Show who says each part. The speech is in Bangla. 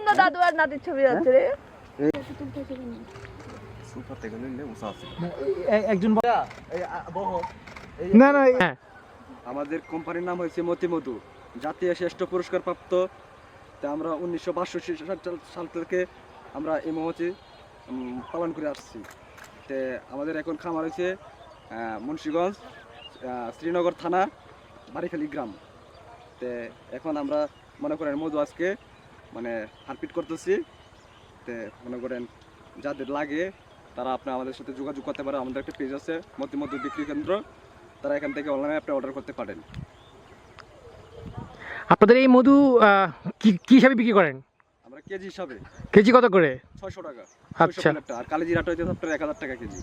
Speaker 1: তো দাদু আর নাতির ছবি আছে রে।
Speaker 2: একজন
Speaker 3: না না
Speaker 4: আমাদের কোম্পানির নাম হয়েছে মতিমধু, জাতীয় শ্রেষ্ঠ পুরস্কার প্রাপ্ত। তা আমরা 1962 সাল থেকে আমরা এই মৌমাছি পালন করে আসছি। তে আমাদের এখন খামার হয়েছে মুন্সিগঞ্জ, শ্রীনগর থানা, বাড়িখালী গ্রাম। তে এখন আমরা মনে করেন মধু আজকে মানে হারপিট করতেছি। তে মনে করেন যাদের লাগে তারা আপনি আমাদের সাথে যোগাযোগ করতে পারে। আমাদের একটা পেজ আছে মতিমধু বিক্রি কেন্দ্র, তারা এখান থেকে অনলাইনে আপনি অর্ডার করতে পারেন।
Speaker 3: আপনাদের এই মধু কি হিসাবে বিক্রি করেন?
Speaker 4: আমরা কেজি হিসাবে।
Speaker 3: কেজি কত করে?
Speaker 4: 600 টাকা।
Speaker 3: আচ্ছা।
Speaker 4: আর কালিজিরাটা হচ্ছে আপনার 1000 টাকা কেজি।